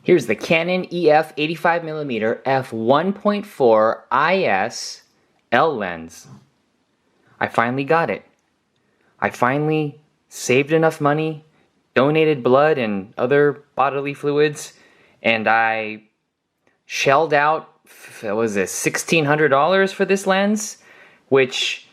Here's the Canon EF 85mm f1.4 IS L lens. I finally got it. I finally saved enough money, donated blood and other bodily fluids, and I shelled out, what was this, $1,600 for this lens, which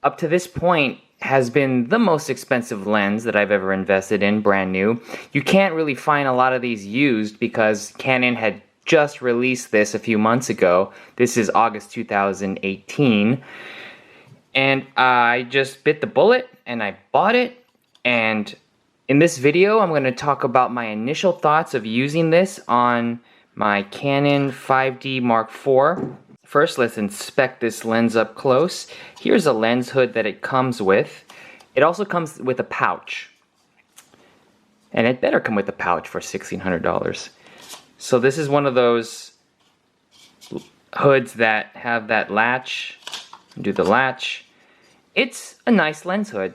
up to this point has been the most expensive lens that I've ever invested in, brand new. You can't really find a lot of these used because Canon had just released this a few months ago. This is August 2018. And I just bit the bullet and I bought it. And in this video, I'm going to talk about my initial thoughts of using this on my Canon 5D Mark IV. First, let's inspect this lens up close. Here's a lens hood that it comes with. It also comes with a pouch. And it better come with a pouch for $1,600. So this is one of those hoods that have that latch. Do the latch. It's a nice lens hood.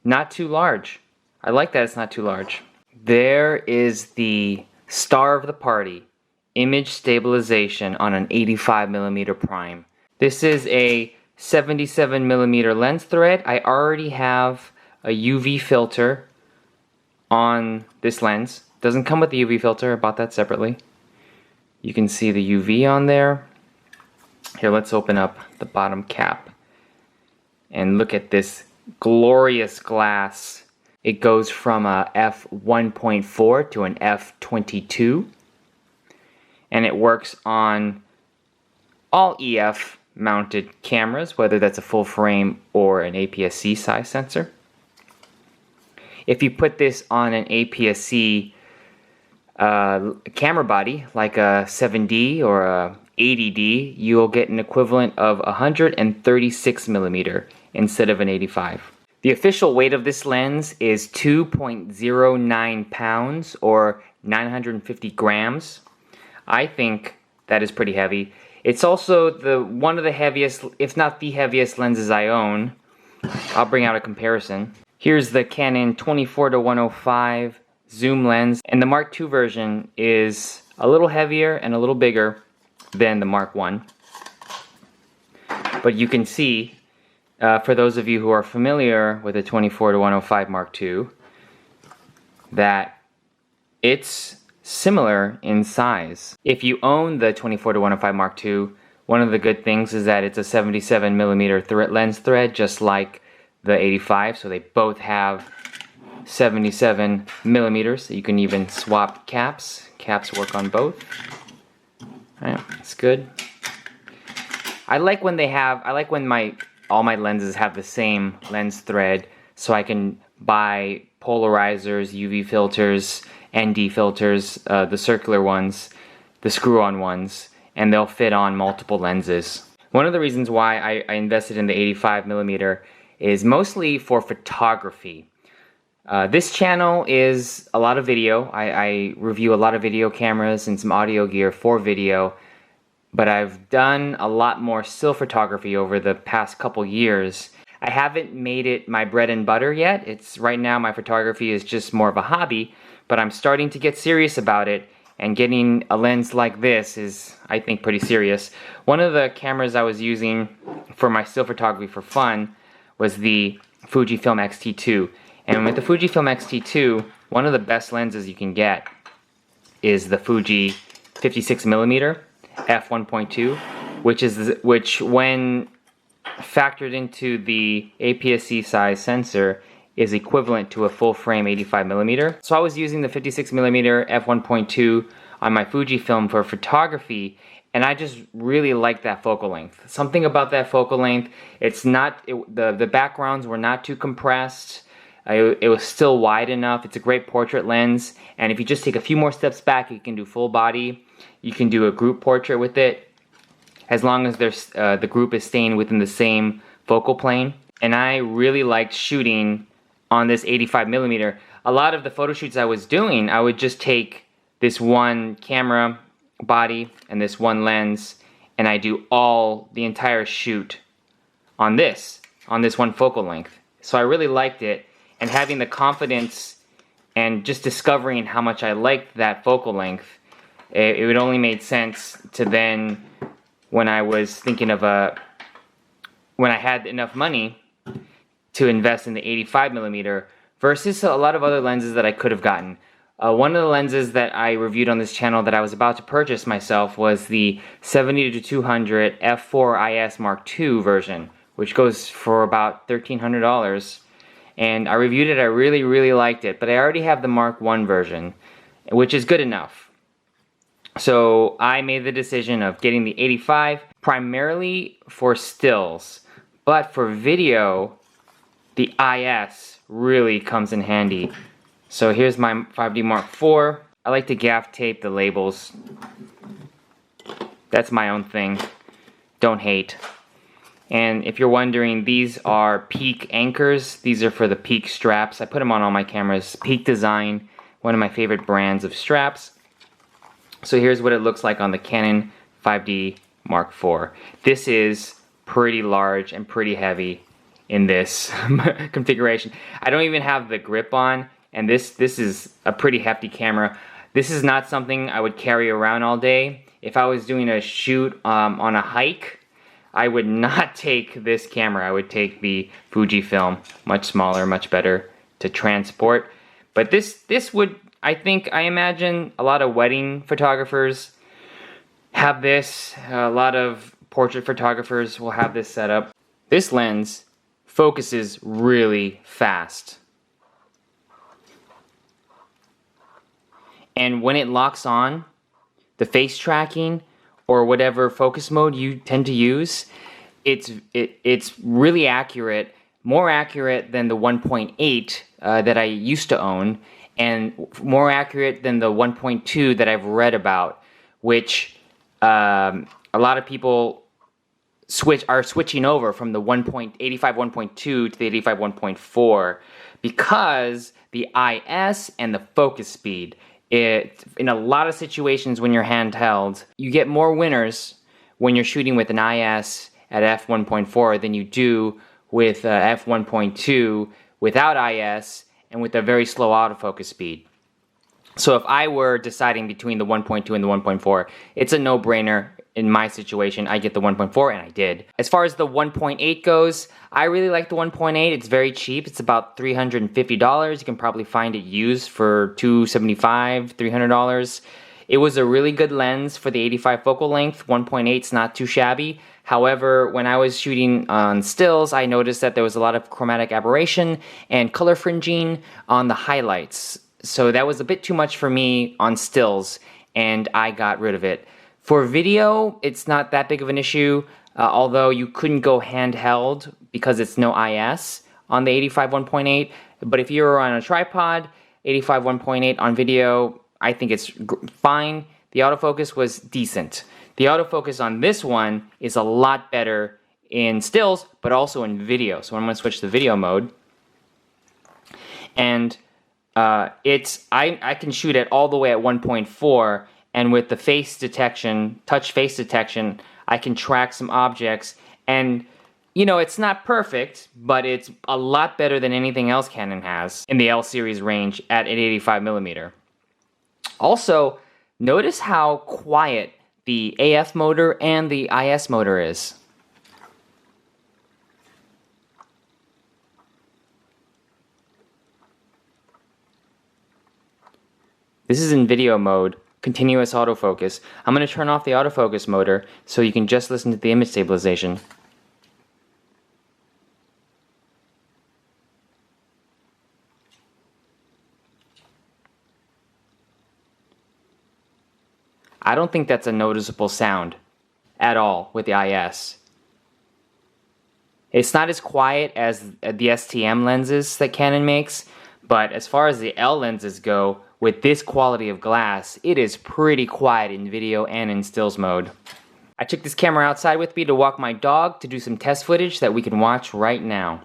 Not too large. I like that it's not too large. There is the star of the party. Image stabilization on an 85mm prime. This is a 77mm lens thread. I already have a UV filter on this lens. Doesn't come with the UV filter, I bought that separately. You can see the UV on there. Here, let's open up the bottom cap and look at this glorious glass. It goes from a f1.4 to an f22. And it works on all EF mounted cameras, whether that's a full frame or an APS-C size sensor. If you put this on an APS-C camera body, like a 7D or a 80D, you'll get an equivalent of 136mm instead of an 85. The official weight of this lens is 2.09 pounds or 950 grams. I think that is pretty heavy. It's also one of the heaviest, if not the heaviest lenses I own. I'll bring out a comparison. Here's the Canon 24-105 zoom lens, and the Mark II version is a little heavier and a little bigger than the Mark I. But you can see, for those of you who are familiar with the 24-105 Mark II, that it's similar in size. If you own the 24-105 Mark II, one of the good things is that it's a 77mm lens thread, just like the 85, so they both have 77mm. You can even swap caps. Caps work on both. Alright, that's good. I like when all my lenses have the same lens thread, so I can buy polarizers, UV filters, ND filters, the circular ones, the screw-on ones, and they'll fit on multiple lenses. One of the reasons why I invested in the 85mm is mostly for photography. This channel is a lot of video. I review a lot of video cameras and some audio gear for video, but I've done a lot more still photography over the past couple years. I haven't made it my bread and butter yet. Right now my photography is just more of a hobby, but I'm starting to get serious about it, and getting a lens like this is, I think, pretty serious. One of the cameras I was using for my still photography for fun was the Fujifilm X-T2. And with the Fujifilm X-T2, one of the best lenses you can get is the Fuji 56mm f1.2, which when factored into the APS-C size sensor is equivalent to a full frame 85mm. So I was using the 56mm f1.2 on my Fujifilm for photography, and I just really like that focal length. Something about that focal length, the backgrounds were not too compressed. It was still wide enough. It's a great portrait lens, and if you just take a few more steps back, you can do full body. You can do a group portrait with it, as long as the group is staying within the same focal plane. And I really liked shooting on this 85mm. A lot of the photo shoots I was doing, I would just take this one camera body and this one lens, and I do the entire shoot on this one focal length. So I really liked it, and having the confidence and just discovering how much I liked that focal length It would only made sense to then, when I was thinking of when I had enough money to invest in the 85mm versus a lot of other lenses that I could have gotten. One of the lenses that I reviewed on this channel that I was about to purchase myself was the 70-200 f4 IS Mark II version, which goes for about $1,300. And I reviewed it, I really, really liked it, but I already have the Mark I version, which is good enough. So I made the decision of getting the 85 primarily for stills, but for video, the IS really comes in handy. So here's my 5D Mark IV. I like to gaff tape the labels. That's my own thing. Don't hate. And if you're wondering, these are Peak anchors. These are for the Peak straps. I put them on all my cameras. Peak Design, one of my favorite brands of straps. So here's what it looks like on the Canon 5D Mark IV. This is pretty large and pretty heavy in this configuration. I don't even have the grip on, and this is a pretty hefty camera. This is not something I would carry around all day. If I was doing a shoot on a hike, I would not take this camera. I would take the Fujifilm, much smaller, much better to transport. But this would, I imagine a lot of wedding photographers have this. A lot of portrait photographers will have this setup. This lens focuses really fast. And when it locks on, the face tracking or whatever focus mode you tend to use, it's really accurate, more accurate than the 1.8 that I used to own, and more accurate than the 1.2 that I've read about, which a lot of people are switching over from the 85 1.2 to the 85 1.4 because the IS and the focus speed. In a lot of situations when you're handheld, you get more winners when you're shooting with an IS at f1.4 than you do with f1.2 without IS and with a very slow autofocus speed. So if I were deciding between the 1.2 and the 1.4, it's a no-brainer. In my situation, I get the 1.4, and I did. As far as the 1.8 goes, I really like the 1.8. It's very cheap. It's about $350. You can probably find it used for $275, $300. It was a really good lens for the 85 focal length. 1.8 is not too shabby. However, when I was shooting on stills, I noticed that there was a lot of chromatic aberration and color fringing on the highlights. So that was a bit too much for me on stills, and I got rid of it. For video, it's not that big of an issue, although you couldn't go handheld because it's no IS on the 85 1.8. But if you're on a tripod, 85 1.8 on video, I think it's fine. The autofocus was decent. The autofocus on this one is a lot better in stills, but also in video. So I'm going to switch to video mode. And I can shoot it all the way at 1.4, and with the face detection, touch face detection, I can track some objects. And, you know, it's not perfect, but it's a lot better than anything else Canon has in the L series range at an 85mm. Also, notice how quiet the AF motor and the IS motor is. This is in video mode, continuous autofocus. I'm going to turn off the autofocus motor so you can just listen to the image stabilization. I don't think that's a noticeable sound at all with the IS. It's not as quiet as the STM lenses that Canon makes, but as far as the L lenses go, with this quality of glass, it is pretty quiet in video and in stills mode. I took this camera outside with me to walk my dog to do some test footage that we can watch right now.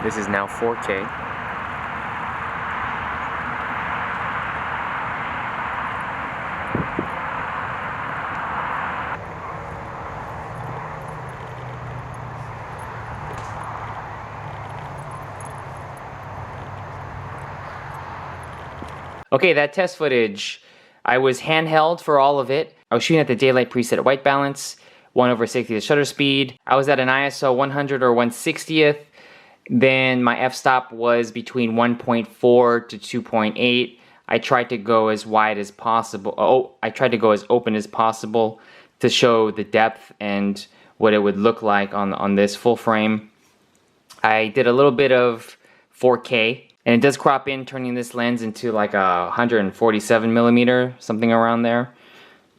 This is now 4K. Okay, that test footage, I was handheld for all of it. I was shooting at the daylight preset white balance, 1/60th shutter speed. I was at an ISO 100 or 1/60th. Then my f-stop was between 1.4 to 2.8. I tried to go as wide as possible. I tried to go as open as possible to show the depth and what it would look like on this full frame. I did a little bit of 4K. And it does crop in, turning this lens into like a 147 millimeter, something around there.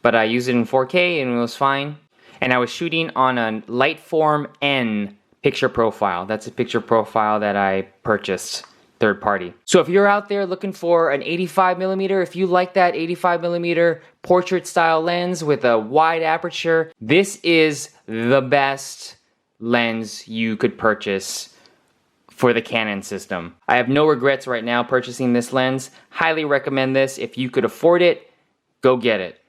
But I used it in 4K and it was fine. And I was shooting on a Lightform N picture profile. That's a picture profile that I purchased third party. So if you're out there looking for an 85 millimeter, if you like that 85 millimeter portrait style lens with a wide aperture, this is the best lens you could purchase for the Canon system. I have no regrets right now purchasing this lens. Highly recommend this. If you could afford it, go get it.